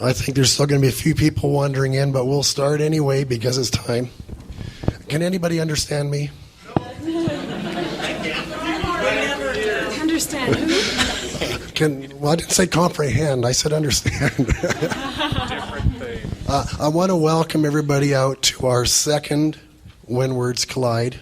I think there's still going to be a few people wandering in, but we'll start anyway because it's time. Can anybody understand me? Understand who? Well, I didn't say comprehend. I said understand. Different thing. I want to welcome everybody out to our second When Words Collide.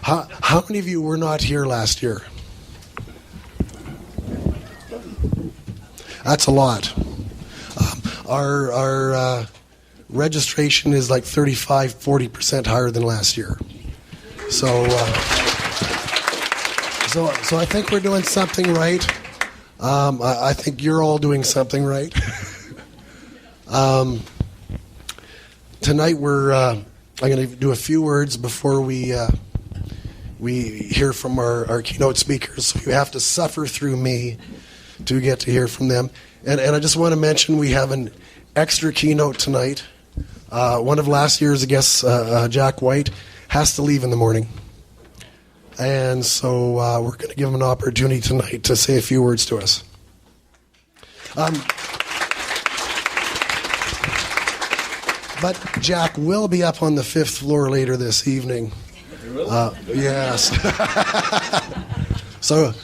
How many of you were not here last year? That's a lot. Our registration is like 35-40% higher than last year. So I think we're doing something right. I think you're all doing something right. Tonight I'm going to do a few words before we hear from our keynote speakers. So you have to suffer through me to get to hear from them. And I just want to mention we have an extra keynote tonight. One of last year's guests, Jack Whyte, has to leave in the morning. And so we're going to give him an opportunity tonight to say a few words to us. But Jack will be up on the 5th floor later this evening. Yes. So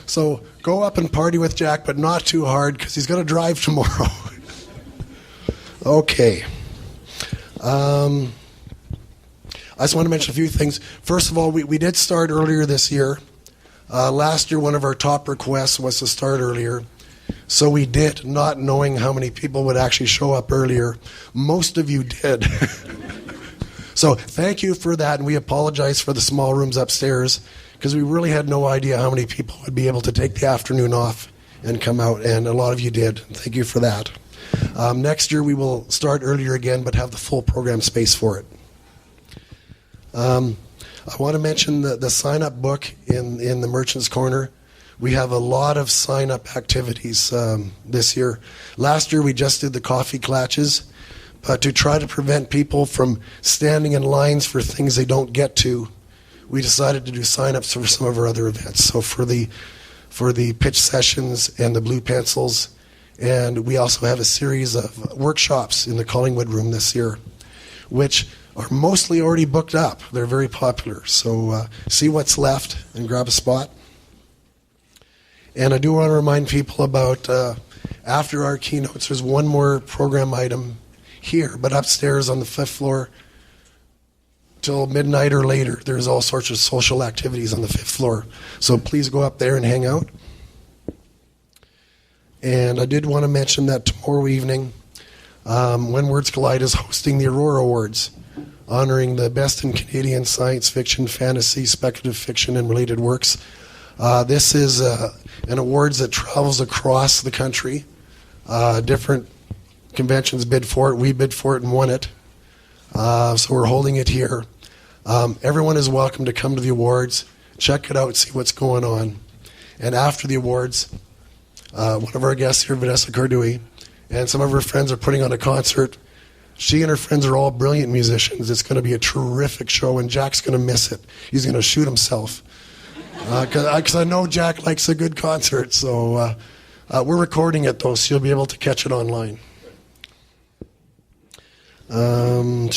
go up and party with Jack, but not too hard because he's going to drive tomorrow. Okay. I just want to mention a few things. First of all, we did start earlier this year. Last year, one of our top requests was to start earlier. So we did, not knowing how many people would actually show up earlier. Most of you did. So thank you for that, and we apologize for the small rooms upstairs because we really had no idea how many people would be able to take the afternoon off and come out, and a lot of you did. Thank you for that. Next year we will start earlier again, but have the full program space for it. I want to mention the sign-up book in the Merchant's Corner. We have a lot of sign-up activities this year. Last year we just did the coffee clatches. But to try to prevent people from standing in lines for things they don't get to, we decided to do sign-ups for some of our other events. So for the pitch sessions and the blue pencils, and we also have a series of workshops in the Collingwood room this year, which are mostly already booked up. They're very popular. So see what's left and grab a spot. And I do want to remind people about after our keynotes, there's one more program item here, but upstairs on the 5th floor till midnight or later, there's all sorts of social activities on the 5th floor. So please go up there and hang out. And I did want to mention that tomorrow evening, When Words Collide is hosting the Aurora Awards, honoring the best in Canadian science fiction, fantasy, speculative fiction, and related works. This is an awards that travels across the country. Different conventions bid for it. We bid for it and won it. So we're holding it here. Everyone is welcome to come to the awards, check it out, see what's going on. And after the awards, one of our guests here, Vanessa Cardui, and some of her friends are putting on a concert. She and her friends are all brilliant musicians. It's going to be a terrific show, and Jack's going to miss it. He's going to shoot himself. Because I know Jack likes a good concert. So we're recording it, though, so you'll be able to catch it online. And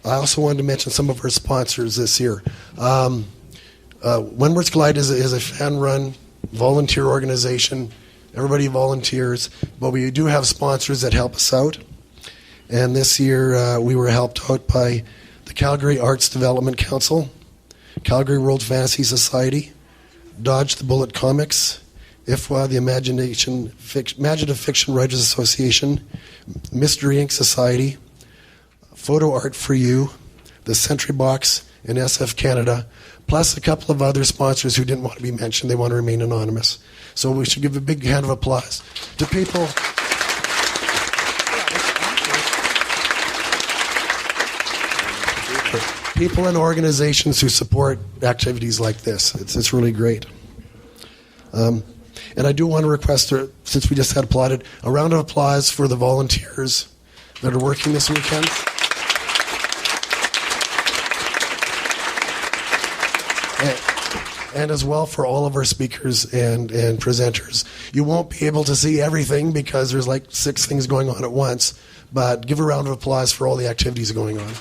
I also wanted to mention some of our sponsors this year. When Words Collide is a fan-run volunteer organization. Everybody volunteers, but we do have sponsors that help us out. And this year we were helped out by the Calgary Arts Development Council, Calgary World Fantasy Society, Dodge the Bullet Comics, IFWA, the Imaginative Fiction Writers Association, Mystery Inc. Society, Photo Art for You, the Sentry Box, and SF Canada, plus a couple of other sponsors who didn't want to be mentioned. They want to remain anonymous. So we should give a big hand of applause to people. People and organizations who support activities like this. It's really great. And I do want to request, since we just had applauded, a round of applause for the volunteers that are working this weekend. and as well for all of our speakers and presenters. You won't be able to see everything because there's like 6 things going on at once, but give a round of applause for all the activities going on.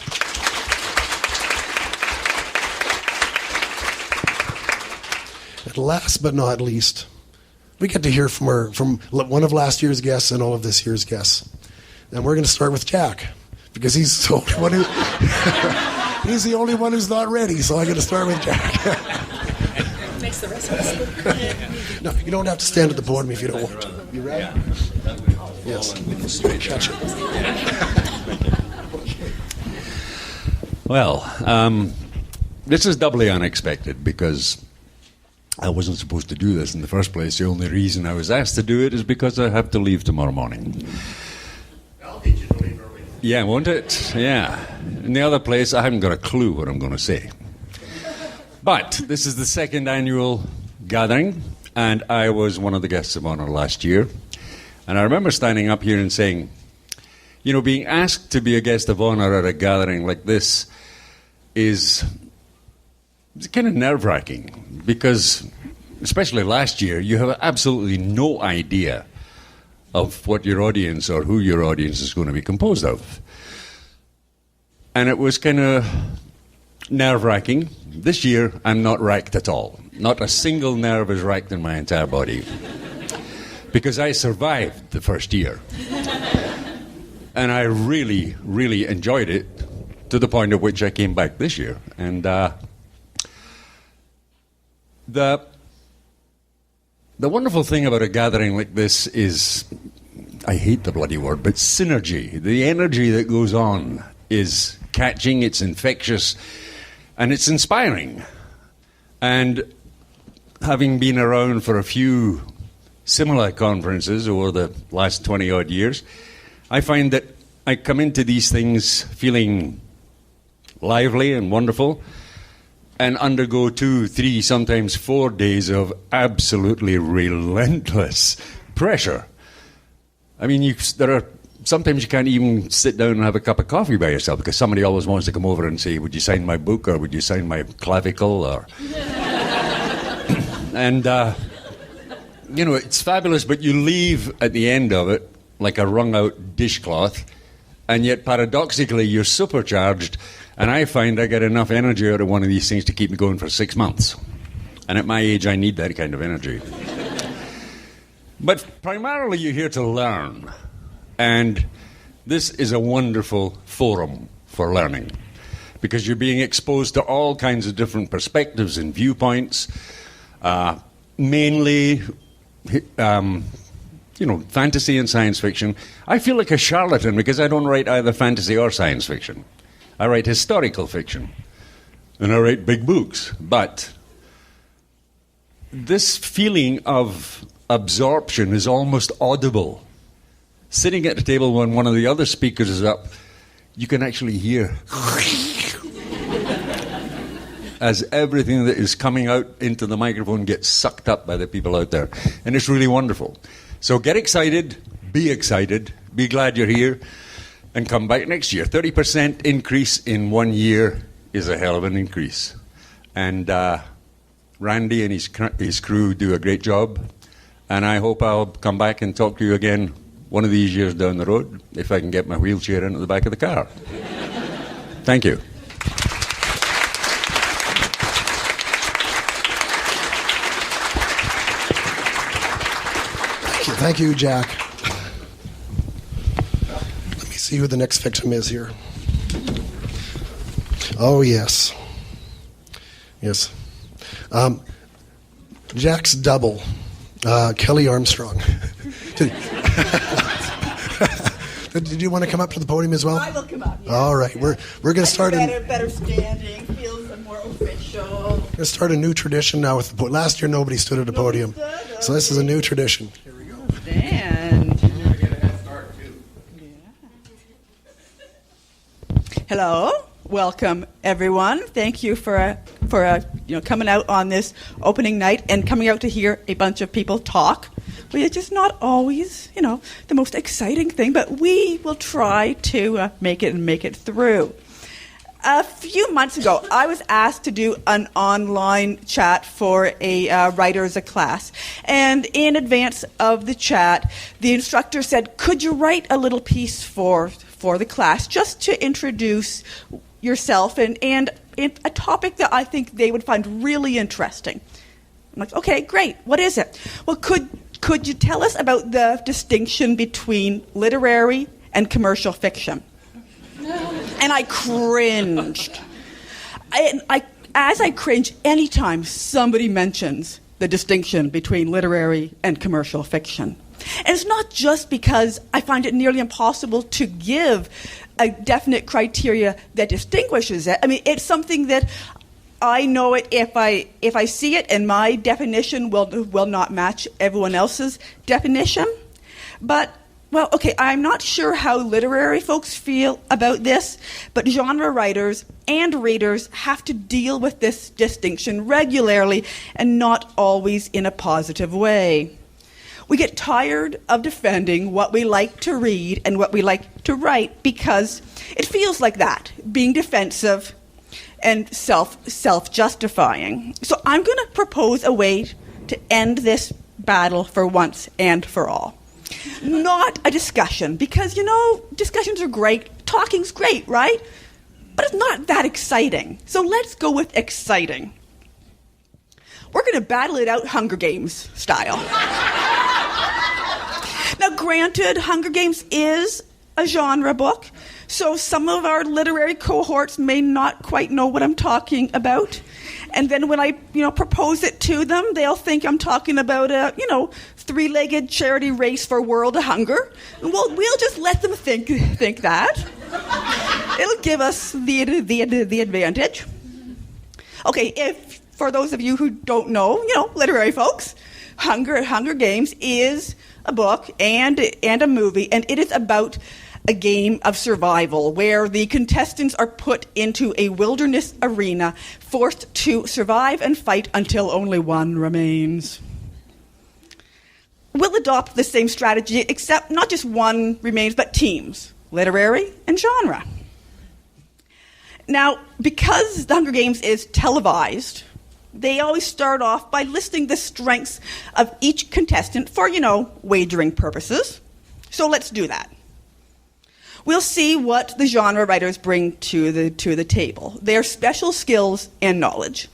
And last but not least, we get to hear from one of last year's guests and all of this year's guests. And we're going to start with Jack, because he's the only one he's the only one who's not ready, so I'm going to start with Jack. Makes the rest of us look. No, you don't have to stand at the podium if you don't want to. You ready? Yes. Gotcha. Well, this is doubly unexpected because I wasn't supposed to do this in the first place. The only reason I was asked to do it is because I have to leave tomorrow morning. I'll teach you to leave early. Yeah, won't it? Yeah. In the other place, I haven't got a clue what I'm going to say. But this is the 2nd annual gathering, and I was one of the guests of honor last year. And I remember standing up here and saying, you know, being asked to be a guest of honor at a gathering like this is kind of nerve-wracking, because especially last year, you have absolutely no idea of what your audience or who your audience is going to be composed of. And it was kind of nerve-wracking. This year, I'm not racked at all. Not a single nerve is racked in my entire body. Because I survived the first year. And I really, really enjoyed it to the point at which I came back this year. And the wonderful thing about a gathering like this is, I hate the bloody word, but synergy. The energy that goes on is catching, it's infectious, and it's inspiring. And having been around for a few similar conferences over the last 20-odd years, I find that I come into these things feeling lively and wonderful, and undergo 2, 3, sometimes 4 days of absolutely relentless pressure. I mean, sometimes you can't even sit down and have a cup of coffee by yourself because somebody always wants to come over and say, would you sign my book, or would you sign my clavicle, or... And, you know, it's fabulous, but you leave at the end of it like a wrung-out dishcloth, and yet paradoxically you're supercharged. And I find I get enough energy out of one of these things to keep me going for 6 months. And at my age, I need that kind of energy. But primarily, you're here to learn. And this is a wonderful forum for learning, because you're being exposed to all kinds of different perspectives and viewpoints, mainly, fantasy and science fiction. I feel like a charlatan because I don't write either fantasy or science fiction. I write historical fiction, and I write big books. But this feeling of absorption is almost audible. Sitting at the table when one of the other speakers is up, you can actually hear as everything that is coming out into the microphone gets sucked up by the people out there. And it's really wonderful. So get excited, be glad you're here, and come back next year. 30% increase in 1 year is a hell of an increase. And Randy and his crew do a great job. And I hope I'll come back and talk to you again one of these years down the road, if I can get my wheelchair into the back of the car. Thank you. Thank you, Jack. See who the next victim is here. Oh, yes. Yes. Jack's double, Kelley Armstrong. Did you want to come up to the podium as well? I will come up. Yeah. All right. We're going to start better standing, feels more official. We're going to start a new tradition now with the podium. Last year nobody stood at a podium. So this is a new tradition. Here we go. Stand. Hello, welcome everyone. Thank you for coming out on this opening night and coming out to hear a bunch of people talk. Which is just not always, the most exciting thing, but we will try to make it through. A few months ago, I was asked to do an online chat for a writers a class. And in advance of the chat, the instructor said, could you write a little piece for the class just to introduce yourself and a topic that I think they would find really interesting? I'm like, okay, great. What is it? Well, could you tell us about the distinction between literary and commercial fiction? And I cringed. As I cringe anytime somebody mentions the distinction between literary and commercial fiction. And it's not just because I find it nearly impossible to give a definite criteria that distinguishes it. I mean, it's something that I know it if I see it, and my definition will not match everyone else's definition. But well, okay, I'm not sure how literary folks feel about this, but genre writers and readers have to deal with this distinction regularly and not always in a positive way. We get tired of defending what we like to read and what we like to write because it feels like that, being defensive and self-justifying. So I'm going to propose a way to end this battle for once and for all. Not a discussion, because, discussions are great. Talking's great, right? But it's not that exciting. So let's go with exciting. We're going to battle it out Hunger Games style. Now, granted, Hunger Games is a genre book, so some of our literary cohorts may not quite know what I'm talking about. And then when I, propose it to them, they'll think I'm talking about a, three-legged charity race for world hunger. And we'll just let them think that. It'll give us the advantage. Okay, if for those of you who don't know, literary folks, Hunger Games is a book and a movie, and it is about a game of survival where the contestants are put into a wilderness arena, forced to survive and fight until only one remains. We'll adopt the same strategy, except not just one remains, but teams, literary and genre. Now, because the Hunger Games is televised, they always start off by listing the strengths of each contestant for, wagering purposes. So let's do that. We'll see what the genre writers bring to the table, their special skills and knowledge.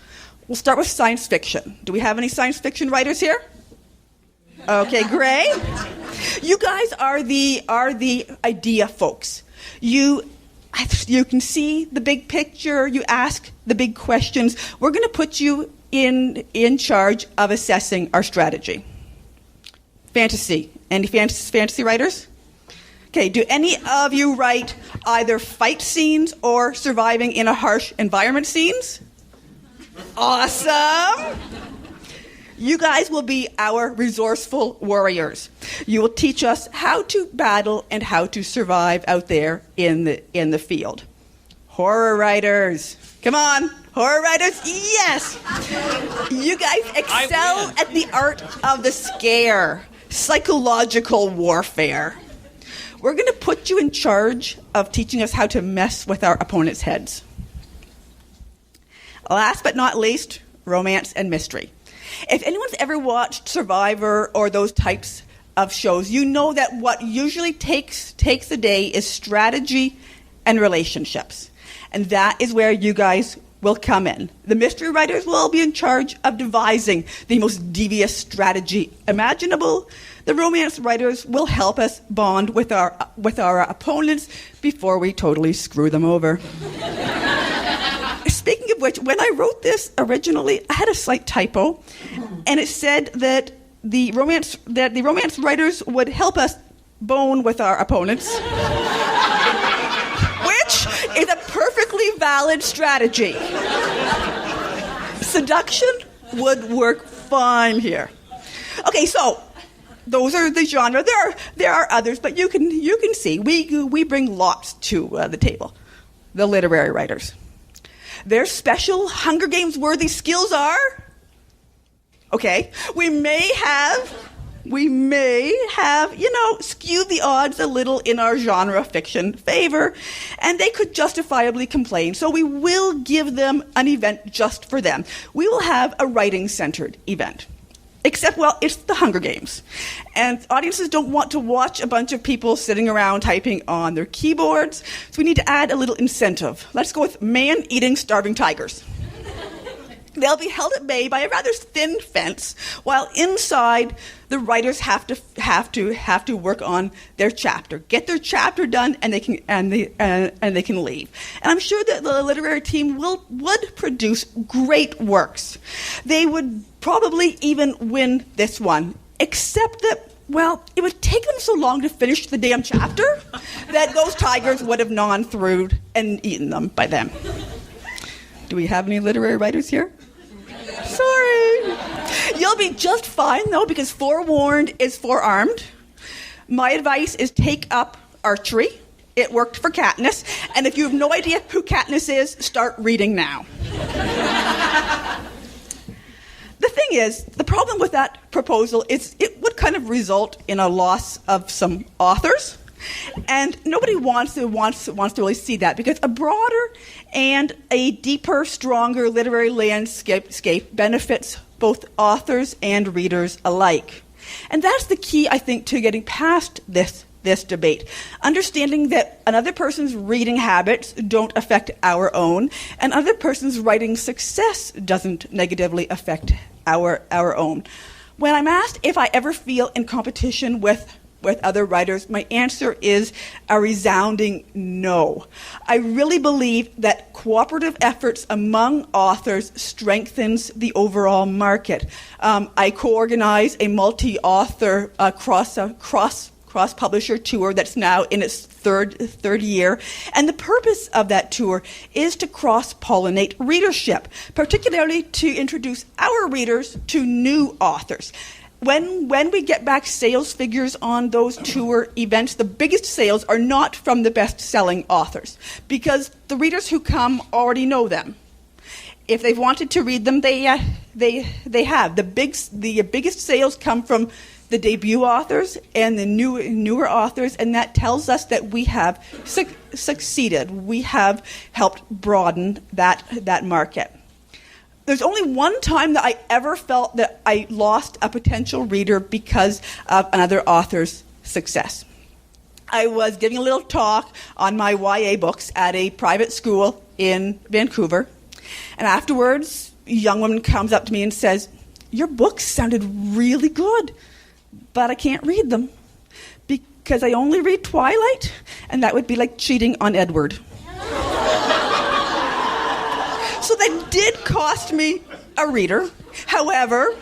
We'll start with science fiction. Do we have any science fiction writers here? Okay, great. You guys are the idea folks. You can see the big picture. You ask the big questions. We're going to put you in charge of assessing our strategy. Fantasy. Any fantasy writers? Okay, do any of you write either fight scenes or surviving in a harsh environment scenes? Awesome! You guys will be our resourceful warriors. You will teach us how to battle and how to survive out there in the field. Horror writers. Come on, horror writers, yes! You guys excel at the art of the scare, psychological warfare. We're going to put you in charge of teaching us how to mess with our opponents' heads. Last but not least, romance and mystery. If anyone's ever watched Survivor or those types of shows, you know that what usually takes the day is strategy and relationships. And that is where you guys will come in. The mystery writers will be in charge of devising the most devious strategy imaginable. The romance writers will help us bond with our opponents before we totally screw them over. Speaking of which, when I wrote this originally, I had a slight typo, and it said that the romance writers would help us bone with our opponents, which is a perfectly valid strategy. Seduction would work fine here. Okay, so those are the genre. There are others, but you can see we bring lots to the table. The literary writers. Their special Hunger Games worthy skills are, okay, we may have we may have, skewed the odds a little in our genre fiction favor, and they could justifiably complain. So we will give them an event just for them. We will have a writing-centered event. Except, well, it's the Hunger Games. And audiences don't want to watch a bunch of people sitting around typing on their keyboards, so we need to add a little incentive. Let's go with man-eating starving tigers. They'll be held at bay by a rather thin fence, while inside the writers have to work on their chapter, get their chapter done, and they can leave. And I'm sure that the literary team would produce great works. They would probably even win this one, except that, well, it would take them so long to finish the damn chapter that those tigers would have gone through and eaten them by then. Do we have any literary writers here? Sorry. You'll be just fine, though, because forewarned is forearmed. My advice is take up archery. It worked for Katniss. And if you have no idea who Katniss is, start reading now. The thing is, the problem with that proposal is it would kind of result in a loss of some authors. And nobody wants to really see that, because a broader and a deeper, stronger literary landscape benefits both authors and readers alike. And that's the key, I think, to getting past this debate. Understanding that another person's reading habits don't affect our own, and another person's writing success doesn't negatively affect our own. When I'm asked if I ever feel in competition with other writers, my answer is a resounding no. I really believe that cooperative efforts among authors strengthens the overall market. I co-organize a multi-author cross-publisher tour that's now in its third year, and the purpose of that tour is to cross-pollinate readership, particularly to introduce our readers to new authors. When we get back sales figures on those tour events, the biggest sales are not from the best-selling authors, because the readers who come already know them. If they've wanted to read them, they have. The biggest sales come from the debut authors and the newer authors, and that tells us that we have succeeded. We have helped broaden that market. There's only one time that I ever felt that I lost a potential reader because of another author's success. I was giving a little talk on my YA books at a private school in Vancouver, and afterwards, a young woman comes up to me and says, "Your books sounded really good, but I can't read them because I only read Twilight, and that would be like cheating on Edward." So that did cost me a reader. However,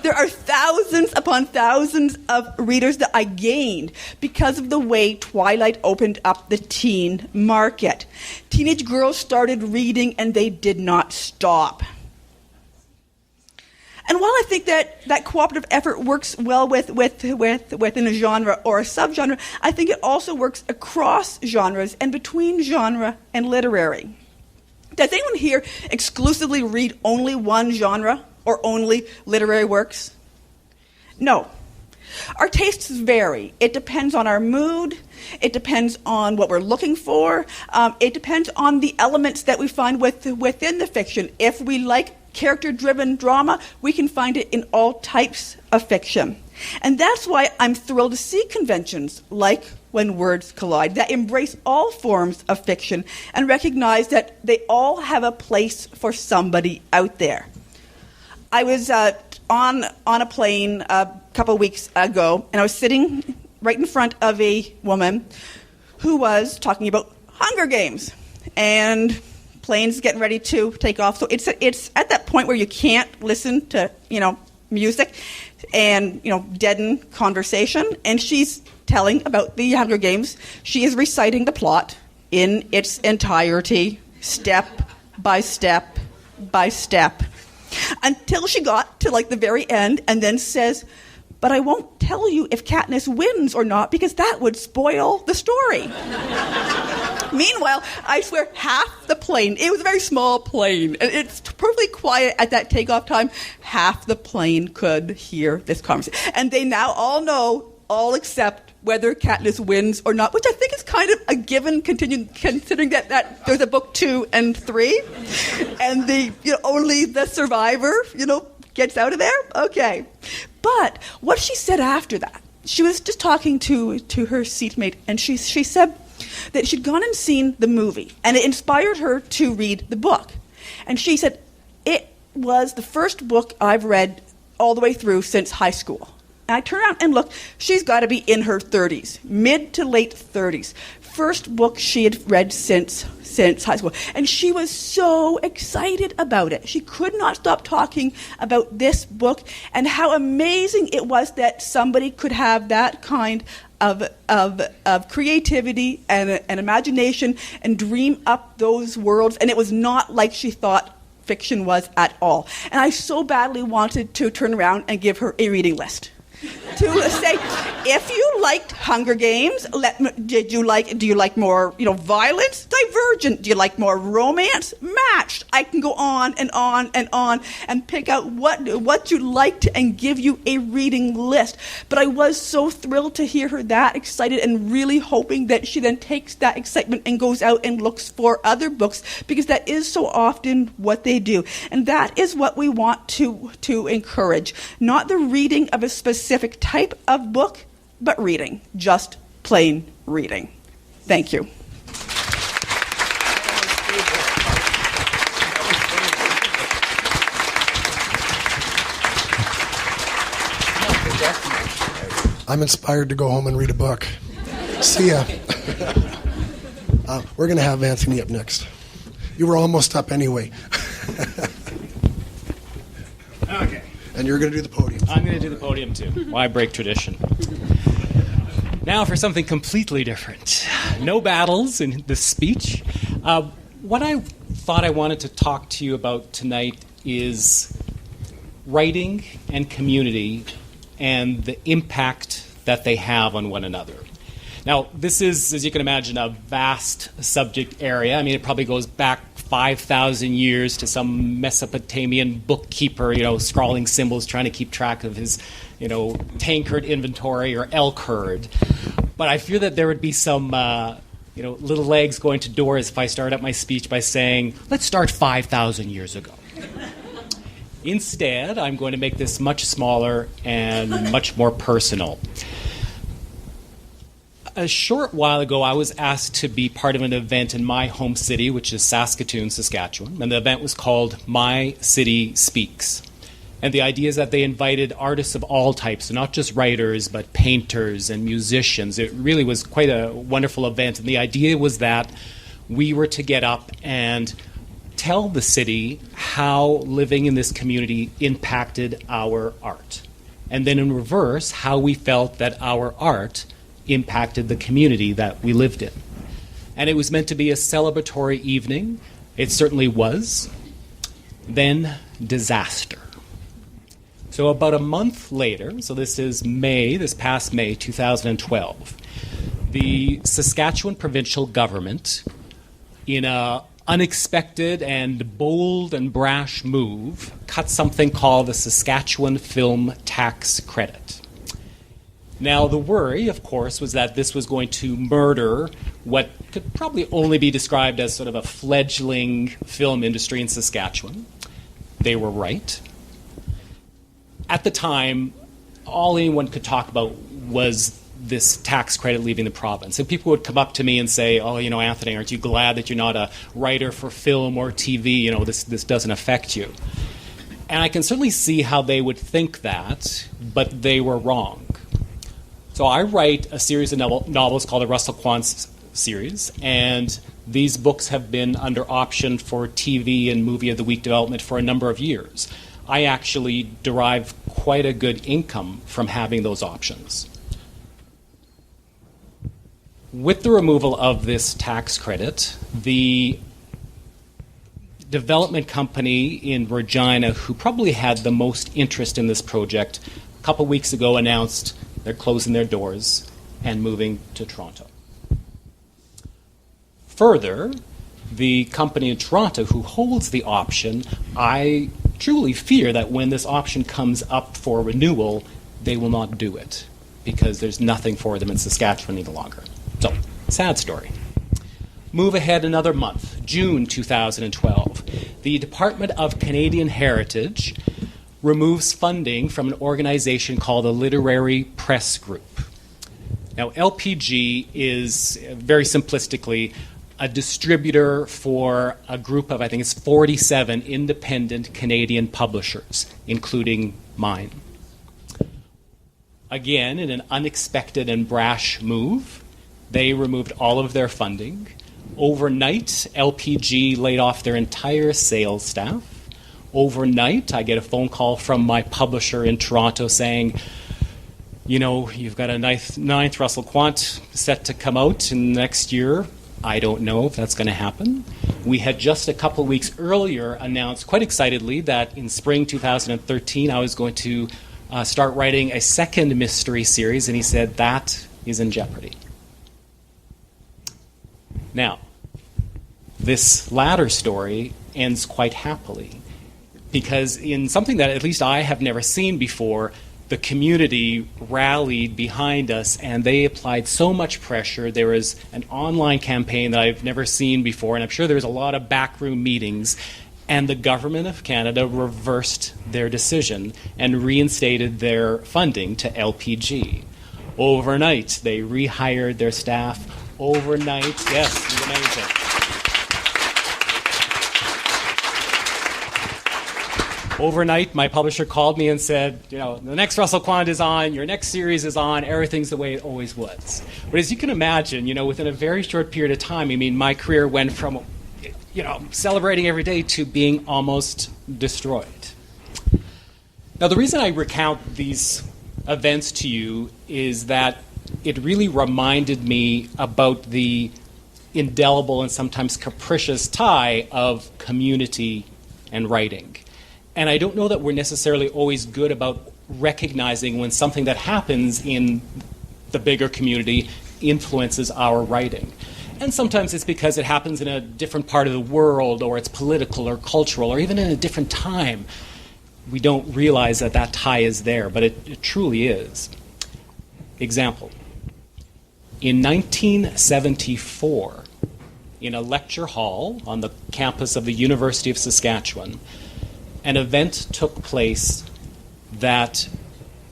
there are thousands upon thousands of readers that I gained because of the way Twilight opened up the teen market. Teenage girls started reading and they did not stop. And while I think that cooperative effort works well within a genre or a subgenre, I think it also works across genres and between genre and literary. Does anyone here exclusively read only one genre or only literary works? No. Our tastes vary. It depends on our mood. It depends on what we're looking for. It depends on the elements that we find within the fiction. If we like character-driven drama, we can find it in all types of fiction. And that's why I'm thrilled to see conventions like When Words Collide that embrace all forms of fiction and recognize that they all have a place for somebody out there. I was on a plane a couple of weeks ago, and I was sitting right in front of a woman who was talking about Hunger Games, and planes getting ready to take off. So it's at that point where you can't listen to music and deaden conversation, and she's telling about the Hunger Games. She is reciting the plot in its entirety, step by step by step, until she got to the very end, and then says, but I won't tell you if Katniss wins or not because that would spoil the story. Meanwhile, I swear, half the plane, it was a very small plane, and it's perfectly quiet at that takeoff time, half the plane could hear this conversation. And they now all know, all except whether Katniss wins or not, which I think is kind of a given, considering that there's a book 2 and 3, and only the survivor, gets out of there? Okay. But what she said after that, she was just talking to her seatmate, and she said that she'd gone and seen the movie, and it inspired her to read the book. And she said, it was the first book I've read all the way through since high school. And I turned around and looked, she's got to be in her 30s, mid to late 30s. First book she had read since high school. And she was so excited about it. She could not stop talking about this book and how amazing it was that somebody could have that kind of creativity and imagination and dream up those worlds. And it was not like she thought fiction was at all. And I so badly wanted to turn around and give her a reading list. To say, if you liked Hunger Games, do you like more, violence? Divergent. Do you like more romance? Matched. I can go on and on and on and pick out what you liked and give you a reading list. But I was so thrilled to hear her that excited and really hoping that she then takes that excitement and goes out and looks for other books, because that is so often what they do. And that is what we want to encourage. Not the reading of a specific type of book, but reading, just plain reading. Thank you. I'm inspired to go home and read a book. See ya. We're going to have Anthony up next. You were almost up anyway. Okay. And you're going to do the podium. I'm going to do the podium too. Why break tradition? Now for something completely different. No battles in the speech. What I thought I wanted to talk to you about tonight is writing and community and the impact that they have on one another. Now, this is, as you can imagine, a vast subject area. I mean, it probably goes back 5,000 years to some Mesopotamian bookkeeper, scrawling symbols, trying to keep track of his, tankard inventory or elk herd. But I fear that there would be some, little legs going to doors if I start up my speech by saying, let's start 5,000 years ago. Instead, I'm going to make this much smaller and much more personal. A short while ago, I was asked to be part of an event in my home city, which is Saskatoon, Saskatchewan, and the event was called My City Speaks. And the idea is that they invited artists of all types, so not just writers, but painters and musicians. It really was quite a wonderful event, and the idea was that we were to get up and tell the city how living in this community impacted our art. And then in reverse, how we felt that our art impacted the community that we lived in. And it was meant to be a celebratory evening. It certainly was. Then disaster. So about a month later, so this past May 2012, the Saskatchewan provincial government, in a unexpected and bold and brash move, cut something called the Saskatchewan Film Tax Credit. Now, the worry, of course, was that this was going to murder what could probably only be described as sort of a fledgling film industry in Saskatchewan. They were right. At the time, all anyone could talk about was this tax credit leaving the province. And people would come up to me and say, Anthony, aren't you glad that you're not a writer for film or TV? This doesn't affect you. And I can certainly see how they would think that, but they were wrong. So I write a series of novels called the Russell Quantz series, and these books have been under option for TV and Movie of the Week development for a number of years. I actually derive quite a good income from having those options. With the removal of this tax credit, the development company in Regina, who probably had the most interest in this project, couple weeks ago announced they're closing their doors and moving to Toronto. Further, the company in Toronto who holds the option, I truly fear that when this option comes up for renewal, they will not do it because there's nothing for them in Saskatchewan any longer. So, sad story. Move ahead another month, June 2012. The Department of Canadian Heritage removes funding from an organization called the Literary Press Group. Now, LPG is, very simplistically, a distributor for a group of, I think it's 47 independent Canadian publishers, including mine. Again, in an unexpected and brash move, they removed all of their funding. Overnight, LPG laid off their entire sales staff. Overnight, I get a phone call from my publisher in Toronto saying, you know, you've got a ninth Russell Quant set to come out in the next year. I don't know if that's going to happen. We had just a couple weeks earlier announced quite excitedly that in spring 2013 I was going to start writing a second mystery series, and he said that is in jeopardy. Now, this latter story ends quite happily because in something that at least I have never seen before, the community rallied behind us and they applied so much pressure. There was an online campaign that I've never seen before, and I'm sure there was a lot of backroom meetings, and the Government of Canada reversed their decision and reinstated their funding to LPG. Overnight, they rehired their staff. Overnight, yes, it was amazing. Overnight, my publisher called me and said, you know, the next Russell Quant is on, your next series is on, everything's the way it always was. But as you can imagine, you know, within a very short period of time, I mean, my career went from, you know, celebrating every day to being almost destroyed. Now, the reason I recount these events to you is that it really reminded me about the indelible and sometimes capricious tie of community and writing. And I don't know that we're necessarily always good about recognizing when something that happens in the bigger community influences our writing. And sometimes it's because it happens in a different part of the world, or it's political or cultural, or even in a different time. We don't realize that that tie is there, but it truly is. Example. In 1974, in a lecture hall on the campus of the University of Saskatchewan, an event took place that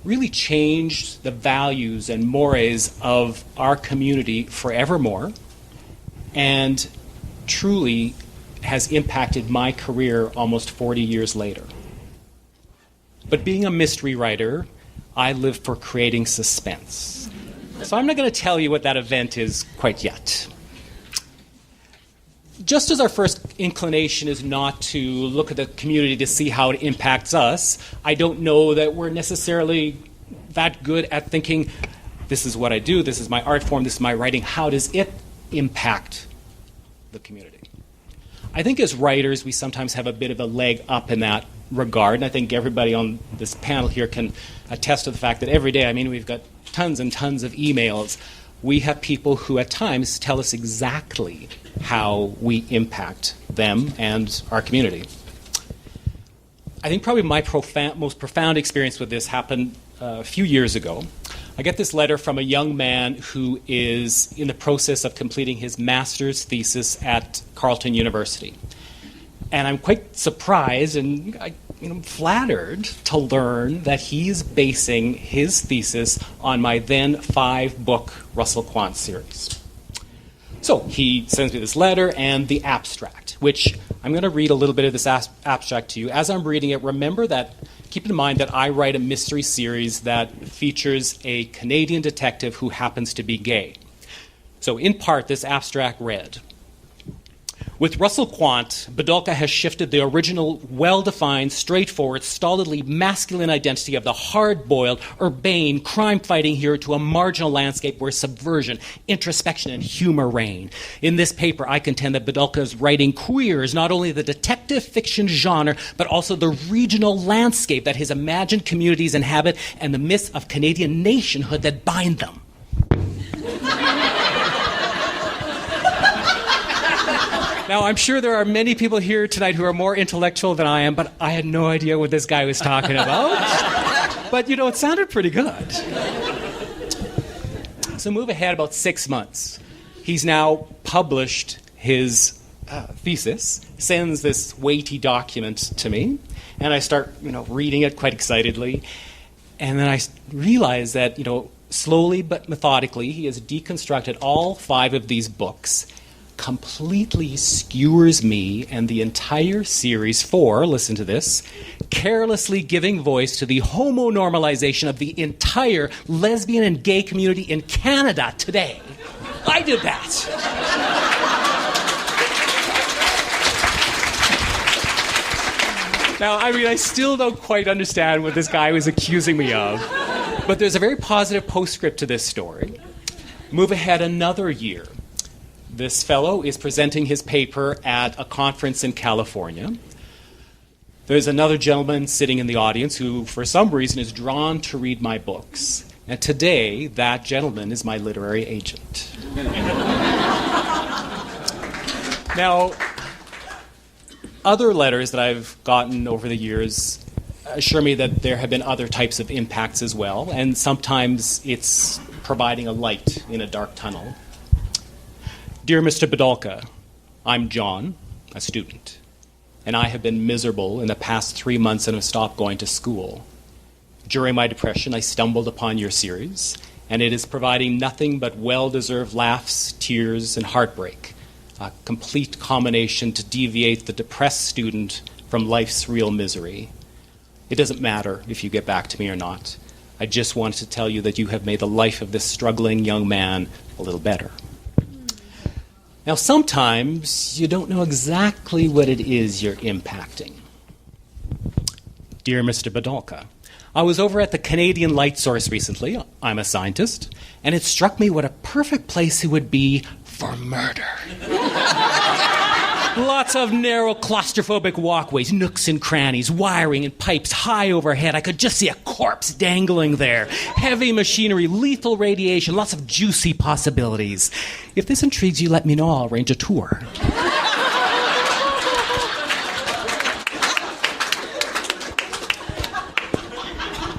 really changed the values and mores of our community forevermore, and truly has impacted my career almost 40 years later. But being a mystery writer, I live for creating suspense. So I'm not going to tell you what that event is quite yet. Just as our first inclination is not to look at the community to see how it impacts us, I don't know that we're necessarily that good at thinking, this is what I do, this is my art form, this is my writing, how does it impact the community? I think as writers, we sometimes have a bit of a leg up in that regard, and I think everybody on this panel here can attest to the fact that every day, I mean, we've got tons and tons of emails. We have people who at times tell us exactly how we impact them and our community. I think probably my most profound experience with this happened a few years ago. I get this letter from a young man who is in the process of completing his master's thesis at Carleton University. And I'm quite surprised and flattered to learn that he's basing his thesis on my then 5-book Russell Quant series. So he sends me this letter and the abstract, which I'm going to read a little bit of this abstract to you. As I'm reading it, remember that, keep in mind that I write a mystery series that features a Canadian detective who happens to be gay. So in part, this abstract read, With Russell Quant, Bidulka has shifted the original, well-defined, straightforward, stolidly masculine identity of the hard-boiled, urbane, crime-fighting hero to a marginal landscape where subversion, introspection, and humor reign. In this paper, I contend that Bidulka is writing queers not only the detective fiction genre, but also the regional landscape that his imagined communities inhabit and the myths of Canadian nationhood that bind them. Now, I'm sure there are many people here tonight who are more intellectual than I am, but I had no idea what this guy was talking about. But, it sounded pretty good. So move ahead about 6 months. He's now published his thesis, sends this weighty document to me, and I start, reading it quite excitedly. And then I realize that, slowly but methodically, he has deconstructed all 5 of these books, completely skewers me and the entire series for, listen to this, carelessly giving voice to the homonormalization of the entire lesbian and gay community in Canada today. I did that. Now, I still don't quite understand what this guy was accusing me of, but there's a very positive postscript to this story. Move ahead another year. This fellow is presenting his paper at a conference in California. There's another gentleman sitting in the audience who, for some reason, is drawn to read my books. And today, that gentleman is my literary agent. Now, other letters that I've gotten over the years assure me that there have been other types of impacts as well, and sometimes it's providing a light in a dark tunnel. Dear Mr. Bidulka, I'm John, a student, and I have been miserable in the past 3 months and have stopped going to school. During my depression, I stumbled upon your series, and it is providing nothing but well-deserved laughs, tears, and heartbreak, a complete combination to deviate the depressed student from life's real misery. It doesn't matter if you get back to me or not. I just wanted to tell you that you have made the life of this struggling young man a little better. Now, sometimes you don't know exactly what it is you're impacting. Dear Mr. Bidulka, I was over at the Canadian Light Source recently. I'm a scientist, and it struck me what a perfect place it would be for murder. Lots of narrow, claustrophobic walkways, nooks and crannies, wiring and pipes high overhead. I could just see a corpse dangling there. Heavy machinery, lethal radiation, lots of juicy possibilities. If this intrigues you, let me know. I'll arrange a tour.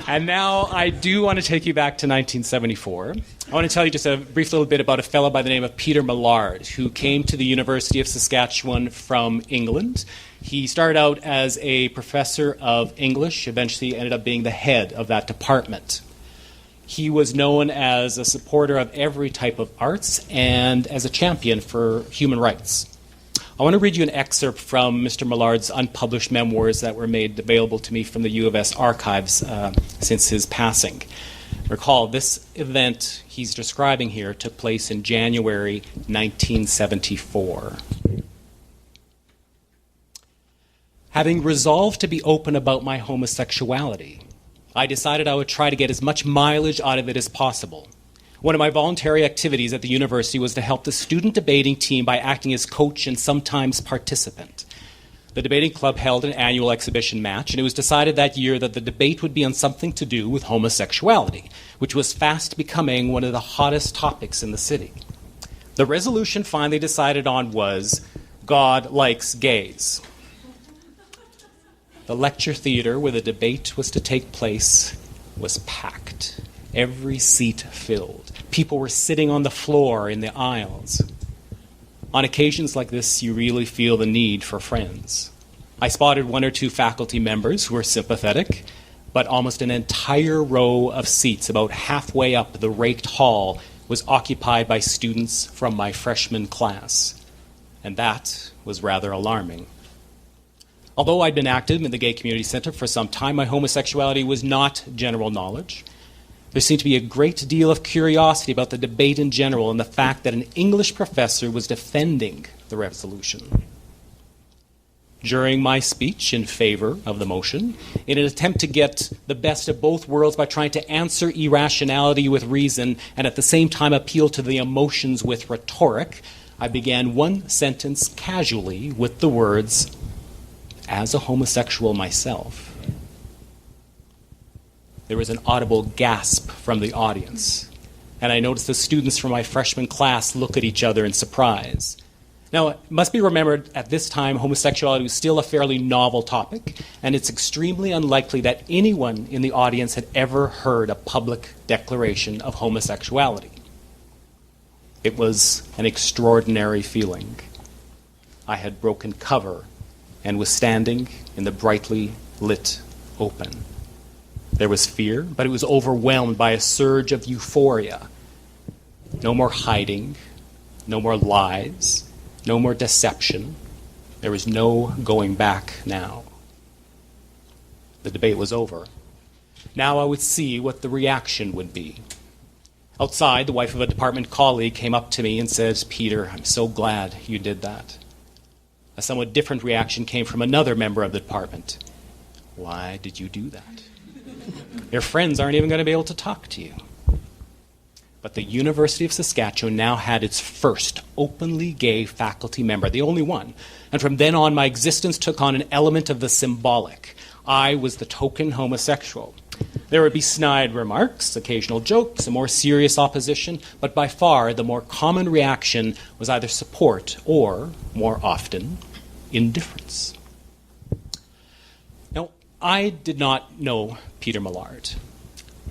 And now I do want to take you back to 1974. I want to tell you just a brief little bit about a fellow by the name of Peter Millard, who came to the University of Saskatchewan from England. He started out as a professor of English, eventually ended up being the head of that department. He was known as a supporter of every type of arts and as a champion for human rights. I want to read you an excerpt from Mr. Millard's unpublished memoirs that were made available to me from the U of S archives since his passing. Recall, this event he's describing here took place in January 1974. Having resolved to be open about my homosexuality, I decided I would try to get as much mileage out of it as possible. One of my voluntary activities at the university was to help the student debating team by acting as coach and sometimes participant. The debating club held an annual exhibition match, and it was decided that year that the debate would be on something to do with homosexuality, which was fast becoming one of the hottest topics in the city. The resolution finally decided on was, God likes gays. The lecture theater where the debate was to take place was packed. Every seat filled. People were sitting on the floor in the aisles. On occasions like this, you really feel the need for friends. I spotted one or two faculty members who were sympathetic, but almost an entire row of seats, about halfway up the raked hall, was occupied by students from my freshman class. And that was rather alarming. Although I'd been active in the Gay Community Center for some time, my homosexuality was not general knowledge. There seemed to be a great deal of curiosity about the debate in general and the fact that an English professor was defending the resolution. During my speech in favor of the motion, in an attempt to get the best of both worlds by trying to answer irrationality with reason and at the same time appeal to the emotions with rhetoric, I began one sentence casually with the words, "As a homosexual myself." There was an audible gasp from the audience, and I noticed the students from my freshman class look at each other in surprise. Now, it must be remembered at this time homosexuality was still a fairly novel topic, and it's extremely unlikely that anyone in the audience had ever heard a public declaration of homosexuality. It was an extraordinary feeling. I had broken cover and was standing in the brightly lit open. There was fear, but it was overwhelmed by a surge of euphoria. No more hiding, no more lies, no more deception. There was no going back now. The debate was over. Now I would see what the reaction would be. Outside, the wife of a department colleague came up to me and said, "Peter, I'm so glad you did that." A somewhat different reaction came from another member of the department. "Why did you do that? Your friends aren't even going to be able to talk to you." But the University of Saskatchewan now had its first openly gay faculty member, the only one. And from then on, my existence took on an element of the symbolic. I was the token homosexual. There would be snide remarks, occasional jokes, a more serious opposition, but by far the more common reaction was either support or, more often, indifference. Now, I did not know Peter Millard,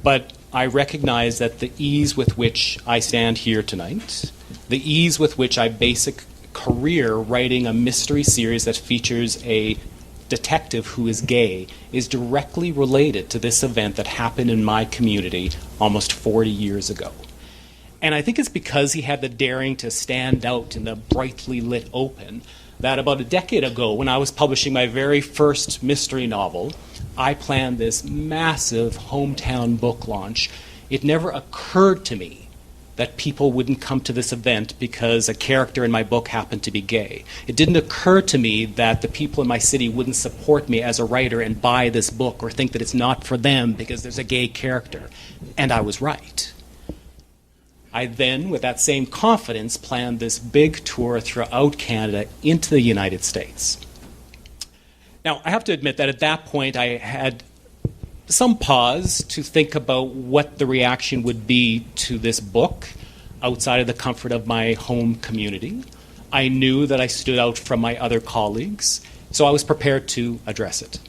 but I recognize that the ease with which I stand here tonight, the ease with which I base a career writing a mystery series that features a detective who is gay, is directly related to this event that happened in my community almost 40 years ago. And I think it's because he had the daring to stand out in the brightly lit open that about a decade ago, when I was publishing my very first mystery novel, I planned this massive hometown book launch. It never occurred to me that people wouldn't come to this event because a character in my book happened to be gay. It didn't occur to me that the people in my city wouldn't support me as a writer and buy this book or think that it's not for them because there's a gay character. And I was right. I then, with that same confidence, planned this big tour throughout Canada into the United States. Now, I have to admit that at that point I had some pause to think about what the reaction would be to this book outside of the comfort of my home community. I knew that I stood out from my other colleagues, so I was prepared to address it.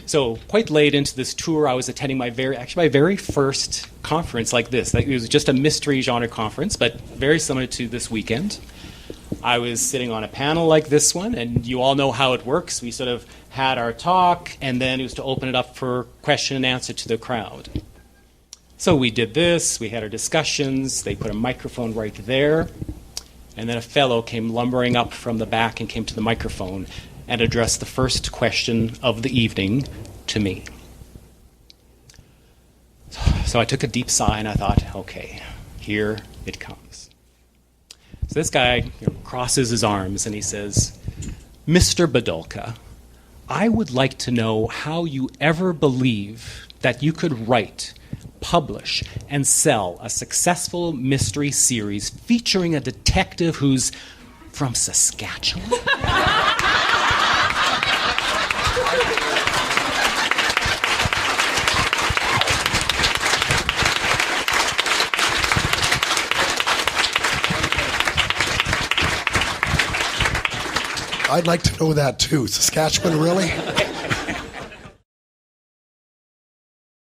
So quite late into this tour, I was attending my very first conference like this. It was just a mystery genre conference, but very similar to this weekend. I was sitting on a panel like this one, and you all know how it works. We sort of had our talk, and then it was to open it up for question and answer to the crowd. So we did this, we had our discussions, they put a microphone right there, and then a fellow came lumbering up from the back and came to the microphone and addressed the first question of the evening to me. So I took a deep sigh and I thought, okay, here it comes. So this guy crosses his arms and he says, "Mr. Bidulka, I would like to know how you ever believe that you could write, publish, and sell a successful mystery series featuring a detective who's from Saskatchewan?" I'd like to know that too. Saskatchewan, really?